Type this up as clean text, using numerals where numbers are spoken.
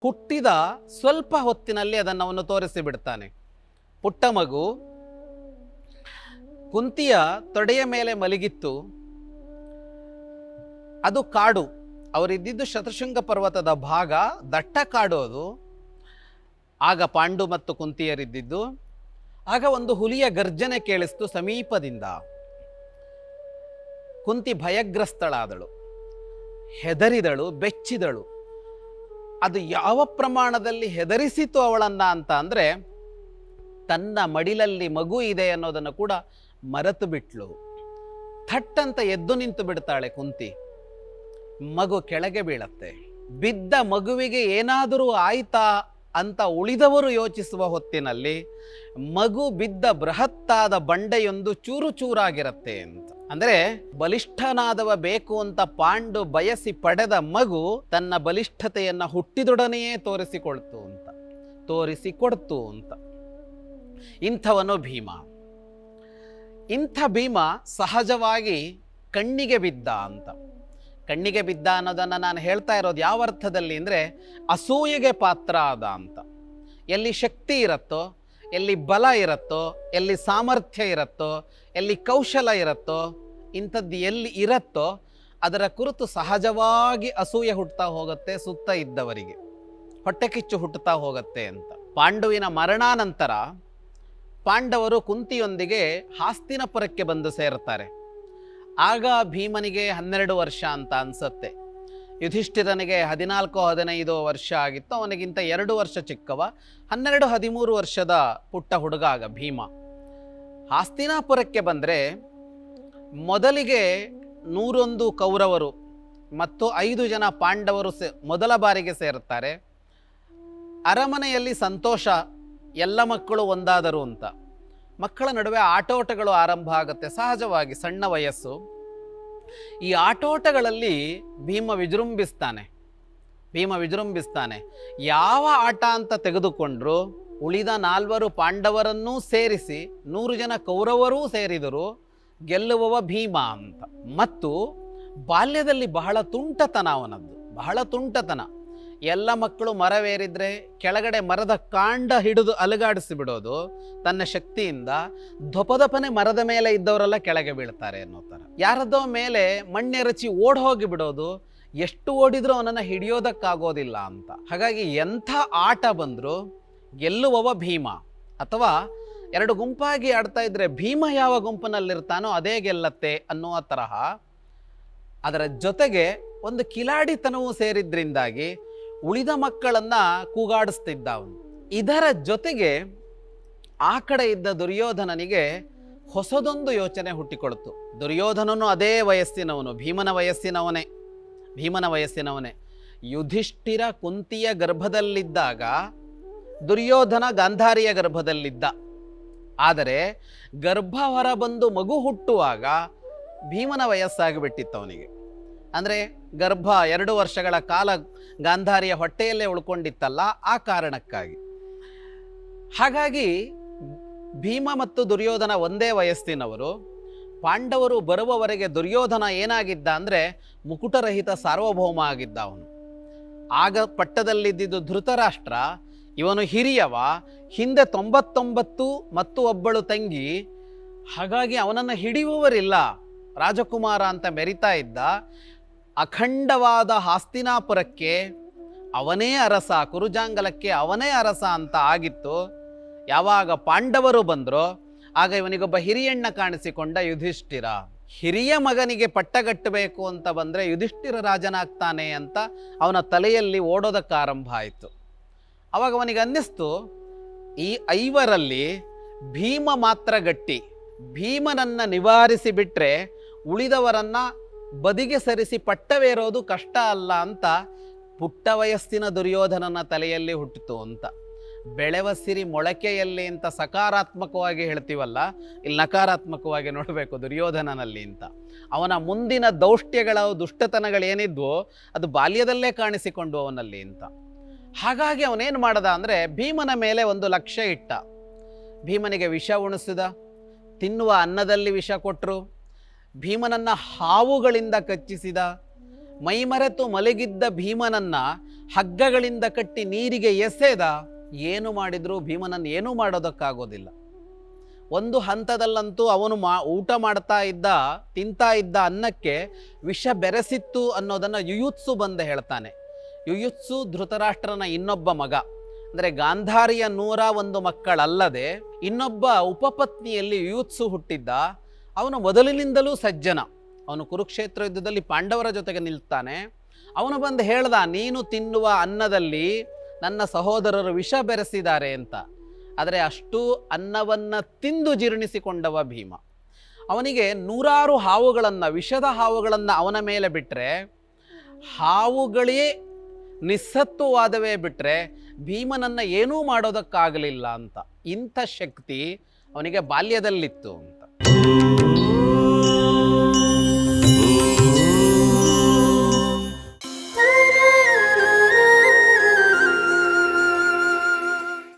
ಹುಟ್ಟಿದ ಸ್ವಲ್ಪ ಹೊತ್ತಿನಲ್ಲಿ ಅದನ್ನು ಅವನು ತೋರಿಸಿ ಬಿಡ್ತಾನೆ. ಪುಟ್ಟ ಮಗು ಕುಂತಿಯ ತೊಡೆಯ ಮೇಲೆ ಮಲಗಿತ್ತು. ಅದು ಕಾಡು. ಅವರಿದ್ದಿದ್ದು ಶತಶೃಂಗ ಪರ್ವತದ ಭಾಗ, ದಟ್ಟ ಕಾಡು ಅದು. ಆಗ ಪಾಂಡು ಮತ್ತು ಕುಂತಿಯರಿದ್ದಿದ್ದು. ಆಗ ಒಂದು ಹುಲಿಯ ಗರ್ಜನೆ ಕೇಳಿಸ್ತು ಸಮೀಪದಿಂದ. ಕುಂತಿ ಭಯಗ್ರಸ್ತಳಾದಳು, ಹೆದರಿದಳು, ಬೆಚ್ಚಿದಳು. ಅದು ಯಾವ ಪ್ರಮಾಣದಲ್ಲಿ ಹೆದರಿಸಿತು ಅವಳನ್ನ ಅಂತ ಅಂದರೆ, ತನ್ನ ಮಡಿಲಲ್ಲಿ ಮಗು ಇದೆ ಅನ್ನೋದನ್ನು ಕೂಡ ಮರೆತು ಬಿಟ್ಲು. ಥಟ್ಟಂತ ಎದ್ದು ನಿಂತು ಬಿಡ್ತಾಳೆ ಕುಂತಿ. ಮಗು ಕೆಳಗೆ ಬೀಳತ್ತೆ. ಬಿದ್ದ ಮಗುವಿಗೆ ಏನಾದರೂ ಆಯ್ತಾ ಅಂತ ಉಳಿದವರು ಯೋಚಿಸುವ ಹೊತ್ತಿನಲ್ಲಿ ಮಗು ಬಿದ್ದ ಬೃಹತ್ತಾದ ಬಂಡೆಯೊಂದು ಚೂರು ಚೂರಾಗಿರತ್ತೆ ಅಂತ. ಅಂದರೆ ಬಲಿಷ್ಠನಾದವ ಬೇಕು ಅಂತ ಪಾಂಡು ಬಯಸಿ ಪಡೆದ ಮಗು ತನ್ನ ಬಲಿಷ್ಠತೆಯನ್ನು ಹುಟ್ಟಿದೊಡನೆಯೇ ತೋರಿಸಿಕೊಡ್ತು ಅಂತ. ಇಂಥವನು ಭೀಮ. ಇಂಥ ಭೀಮ ಸಹಜವಾಗಿ ಕಣ್ಣಿಗೆ ಬಿದ್ದ ಅಂತ. ಕಣ್ಣಿಗೆ ಬಿದ್ದ ಅನ್ನೋದನ್ನು ನಾನು ಹೇಳ್ತಾ ಇರೋದು ಯಾವ ಅರ್ಥದಲ್ಲಿ ಅಂದರೆ, ಅಸೂಯೆಗೆ ಪಾತ್ರ ಆದ ಅಂತ. ಎಲ್ಲಿ ಶಕ್ತಿ ಇರುತ್ತೋ, ಎಲ್ಲಿ ಬಲ ಇರುತ್ತೋ, ಎಲ್ಲಿ ಸಾಮರ್ಥ್ಯ ಇರುತ್ತೋ, ಎಲ್ಲಿ ಕೌಶಲ ಇರುತ್ತೋ, ಇಂಥದ್ದು ಎಲ್ಲಿ ಇರುತ್ತೋ ಅದರ ಕುರಿತು ಸಹಜವಾಗಿ ಅಸೂಯೆ ಹುಟ್ಟುತ್ತಾ ಹೋಗುತ್ತೆ. ಸುತ್ತ ಇದ್ದವರಿಗೆ ಹೊಟ್ಟೆ ಕಿಚ್ಚು ಹುಟ್ಟುತ್ತಾ ಹೋಗುತ್ತೆ ಅಂತ. ಪಾಂಡುವಿನ ಮರಣಾನಂತರ ಪಾಂಡವರು ಕುಂತಿಯೊಂದಿಗೆ ಹಾಸ್ತಿನಪುರಕ್ಕೆ ಬಂದು ಸೇರ್ತಾರೆ. ಆಗ ಭೀಮನಿಗೆ 12 ವರ್ಷ ಅಂತ ಅನ್ಸತ್ತೆ. ಯುಧಿಷ್ಠಿರನಿಗೆ 14-15 ವರ್ಷ ಆಗಿತ್ತು. ಅವನಿಗಿಂತ 2 ವರ್ಷ ಚಿಕ್ಕವ. 12-13 ವರ್ಷದ ಪುಟ್ಟ ಹುಡುಗ ಆಗ ಭೀಮ. ಹಾಸ್ತಿನಾಪುರಕ್ಕೆ ಬಂದರೆ ಮೊದಲಿಗೆ 101 ಕೌರವರು ಮತ್ತು 5 ಜನ ಪಾಂಡವರು ಮೊದಲ ಬಾರಿಗೆ ಸೇರುತ್ತಾರೆ. ಅರಮನೆಯಲ್ಲಿ ಸಂತೋಷ, ಎಲ್ಲ ಮಕ್ಕಳು ಒಂದಾದರು ಅಂತ. ಮಕ್ಕಳ ನಡುವೆ ಆಟೋಟಗಳು ಆರಂಭ ಆಗುತ್ತೆ. ಸಹಜವಾಗಿ ಸಣ್ಣ ವಯಸ್ಸು. ಈ ಆಟೋಟಗಳಲ್ಲಿ ಭೀಮ ವಿಜೃಂಭಿಸ್ತಾನೆ. ಯಾವ ಆಟ ಅಂತ ತೆಗೆದುಕೊಂಡ್ರು ಉಳಿದ 4 ಪಾಂಡವರನ್ನೂ ಸೇರಿಸಿ 100 ಜನ ಕೌರವರೂ ಸೇರಿದರು ಗೆಲ್ಲುವವ ಭೀಮ ಅಂತ. ಮತ್ತು ಬಾಲ್ಯದಲ್ಲಿ ಬಹಳ ತುಂಟತನ. ಎಲ್ಲ ಮಕ್ಕಳು ಮರವೇರಿದ್ರೆ ಕೆಳಗಡೆ ಮರದ ಕಾಂಡ ಹಿಡಿದು ಅಲುಗಾಡಿಸಿ ಬಿಡೋದು ತನ್ನ ಶಕ್ತಿಯಿಂದ. ದೊಪದಪನೆ ಮರದ ಮೇಲೆ ಇದ್ದವರೆಲ್ಲ ಕೆಳಗೆ ಬೀಳ್ತಾರೆ ಅನ್ನೋ ಥರ. ಯಾರದೋ ಮೇಲೆ ಮಣ್ಣೆರಚಿ ಹೋಗಿ ಬಿಡೋದು, ಎಷ್ಟು ಓಡಿದ್ರೂ ಅವನನ್ನು ಹಿಡಿಯೋದಕ್ಕಾಗೋದಿಲ್ಲ ಅಂತ. ಹಾಗಾಗಿ ಎಂಥ ಆಟ ಬಂದರೂ ಗೆಲ್ಲುವವ ಭೀಮ. ಅಥವಾ 2 ಗುಂಪಾಗಿ ಆಡ್ತಾ ಇದ್ರೆ ಭೀಮ ಯಾವ ಗುಂಪಿನಲ್ಲಿರ್ತಾನೋ ಅದೇ ಗೆಲ್ಲತ್ತೆ ಅನ್ನುವ ತರಹ. ಅದರ ಜೊತೆಗೆ ಒಂದು ಕಿಲಾಡಿತನವೂ ಸೇರಿದ್ರಿಂದಾಗಿ ಉಳಿದ ಮಕ್ಕಳನ್ನ ಕೂಗಾಡಿಸ್ತಿದ್ದ ಅವನು. ಇದರ ಜೊತೆಗೆ ಆ ಕಡೆ ಇದ್ದ ದುರ್ಯೋಧನನಿಗೆ ಹೊಸದೊಂದು ಯೋಚನೆ ಹುಟ್ಟಿಕೊಳ್ತು. ದುರ್ಯೋಧನನು ಅದೇ ವಯಸ್ಸಿನವನು, ಭೀಮನ ವಯಸ್ಸಿನವನೇ. ಯುಧಿಷ್ಠಿರ ಕುಂತಿಯ ಗರ್ಭದಲ್ಲಿದ್ದಾಗ ದುರ್ಯೋಧನ ಗಾಂಧಾರಿಯ ಗರ್ಭದಲ್ಲಿದ್ದ. ಆದರೆ ಗರ್ಭ ಹೊರಬಂದು ಮಗು ಹುಟ್ಟುವಾಗ ಭೀಮನ ವಯಸ್ಸಾಗಿಬಿಟ್ಟಿತ್ತು ಅವನಿಗೆ. ಅಂದರೆ ಗರ್ಭ 2 ವರ್ಷಗಳ ಕಾಲ ಗಾಂಧಾರಿಯ ಹೊಟ್ಟೆಯಲ್ಲೇ ಉಳ್ಕೊಂಡಿತ್ತಲ್ಲ, ಆ ಕಾರಣಕ್ಕಾಗಿ. ಹಾಗಾಗಿ ಭೀಮ ಮತ್ತು ದುರ್ಯೋಧನ ಒಂದೇ ವಯಸ್ಸಿನವರು. ಪಾಂಡವರು ಬರುವವರೆಗೆ ದುರ್ಯೋಧನ ಏನಾಗಿದ್ದ ಅಂದರೆ ಮುಕುಟರಹಿತ ಸಾರ್ವಭೌಮ ಆಗಿದ್ದ ಅವನು. ಆಗ ಪಟ್ಟದಲ್ಲಿದ್ದಿದ್ದು ಧೃತರಾಷ್ಟ್ರ. ಇವನು ಹಿರಿಯವ, ಹಿಂದೆ 99 ಮತ್ತು ಒಬ್ಬಳು ತಂಗಿ. ಹಾಗಾಗಿ ಅವನನ್ನು ಹಿಡಿಯುವವರಿಲ್ಲ, ರಾಜಕುಮಾರ ಅಂತ ಮೆರಿತಾ ಇದ್ದ. ಅಖಂಡವಾದ ಹಾಸ್ತಿನಾಪುರಕ್ಕೆ ಅವನೇ ಅರಸ, ಕುರುಜಾಂಗಲಕ್ಕೆ ಅವನೇ ಅರಸ ಅಂತ ಆಗಿತ್ತು. ಯಾವಾಗ ಪಾಂಡವರು ಬಂದರೋ ಆಗ ಇವನಿಗೊಬ್ಬ ಹಿರಿಯಣ್ಣ ಕಾಣಿಸಿಕೊಂಡ ಯುಧಿಷ್ಠಿರ. ಹಿರಿಯ ಮಗನಿಗೆ ಪಟ್ಟಗಟ್ಟಬೇಕು ಅಂತ ಬಂದರೆ ಯುಧಿಷ್ಠಿರ ರಾಜನಾಗ್ತಾನೆ ಅಂತ ಅವನ ತಲೆಯಲ್ಲಿ ಓಡೋದಕ್ಕೆ ಆರಂಭ ಆಯಿತು. ಅವಾಗ ಅವನಿಗೆ ಅನ್ನಿಸ್ತು, ಈ 5ರಲ್ಲಿ ಭೀಮ ಮಾತ್ರ ಗಟ್ಟಿ. ಭೀಮನನ್ನು ನಿವಾರಿಸಿ ಬಿಟ್ಟರೆ ಉಳಿದವರನ್ನ ಬದಿಗೆ ಸರಿಸಿ ಪಟ್ಟವೇರೋದು ಕಷ್ಟ ಅಲ್ಲ ಅಂತ ಪುಟ್ಟ ವಯಸ್ಸಿನ ದುರ್ಯೋಧನನ ತಲೆಯಲ್ಲಿ ಹುಟ್ಟಿತು ಅಂತ. ಬೆಳೆವ ಸಿರಿ ಮೊಳಕೆಯಲ್ಲಿ ಅಂತ ಸಕಾರಾತ್ಮಕವಾಗಿ ಹೇಳ್ತೀವಲ್ಲ, ಇಲ್ಲಿ ನಕಾರಾತ್ಮಕವಾಗಿ ನೋಡಬೇಕು ದುರ್ಯೋಧನನಲ್ಲಿ ಅಂತ. ಅವನ ಮುಂದಿನ ದೌಷ್ಟ್ಯಗಳ ದುಷ್ಟತನಗಳೇನಿದ್ವೋ ಅದು ಬಾಲ್ಯದಲ್ಲೇ ಕಾಣಿಸಿಕೊಂಡು ಅವನಲ್ಲಿ ಅಂತ. ಹಾಗಾಗಿ ಅವನೇನು ಮಾಡ್ದ ಅಂದರೆ ಭೀಮನ ಮೇಲೆ ಒಂದು ಲಕ್ಷ್ಯ ಇಟ್ಟ. ಭೀಮನಿಗೆ ವಿಷ ಉಣಿಸಿದ, ತಿನ್ನುವ ಅನ್ನದಲ್ಲಿ ವಿಷ ಕೊಟ್ಟರು, ಭೀಮನನ್ನು ಹಾವುಗಳಿಂದ ಕಚ್ಚಿಸಿದ. ಮೈಮರೆತು ಮಲಗಿದ್ದ ಭೀಮನನ್ನು ಹಗ್ಗಗಳಿಂದ ಕಟ್ಟಿ ನೀರಿಗೆ ಎಸೆದ, ಏನು ಮಾಡಿದ್ರೂ ಭೀಮನನ್ನು ಏನೂ ಮಾಡೋದಕ್ಕಾಗೋದಿಲ್ಲ. ಒಂದು ಹಂತದಲ್ಲಂತೂ ಅವನು ಊಟ ಮಾಡ್ತಾ ಇದ್ದ, ತಿಂತಾ ಇದ್ದ ಅನ್ನಕ್ಕೆ ವಿಷ ಬೆರೆಸಿತ್ತು ಅನ್ನೋದನ್ನು ಯುಯುತ್ಸು ಬಂದು ಹೇಳ್ತಾನೆ. ಯುಯುತ್ಸು ಧೃತರಾಷ್ಟ್ರನ ಇನ್ನೊಬ್ಬ ಮಗ. ಅಂದರೆ ಗಾಂಧಾರಿಯ 101 ಮಕ್ಕಳಲ್ಲದೆ ಇನ್ನೊಬ್ಬ ಉಪಪತ್ನಿಯಲ್ಲಿ ಯುಯುತ್ಸು ಹುಟ್ಟಿದ್ದ. ಅವನು ಮೊದಲಿನಿಂದಲೂ ಸಜ್ಜನ. ಅವನು ಕುರುಕ್ಷೇತ್ರ ಯುದ್ಧದಲ್ಲಿ ಪಾಂಡವರ ಜೊತೆಗೆ ನಿಲ್ತಾನೆ. ಅವನು ಬಂದು ಹೇಳ್ದ, ನೀನು ತಿನ್ನುವ ಅನ್ನದಲ್ಲಿ ನನ್ನ ಸಹೋದರರು ವಿಷ ಬೆರೆಸಿದ್ದಾರೆ ಅಂತ. ಆದರೆ ಅಷ್ಟು ಅನ್ನವನ್ನು ತಿಂದು ಜೀರ್ಣಿಸಿಕೊಂಡವ ಭೀಮ. ಅವನಿಗೆ 100 ಹಾವುಗಳನ್ನು, ವಿಷದ ಹಾವುಗಳನ್ನು ಅವನ ಮೇಲೆ ಬಿಟ್ಟರೆ, ಹಾವುಗಳೇ ನಿಸ್ಸತ್ವವಾದವೇ ಬಿಟ್ಟರೆ ಭೀಮನನ್ನು ಏನೂ ಮಾಡೋದಕ್ಕಾಗಲಿಲ್ಲ ಅಂತ. ಇಂಥ ಶಕ್ತಿ ಅವನಿಗೆ ಬಾಲ್ಯದಲ್ಲಿತ್ತು ಅಂತ.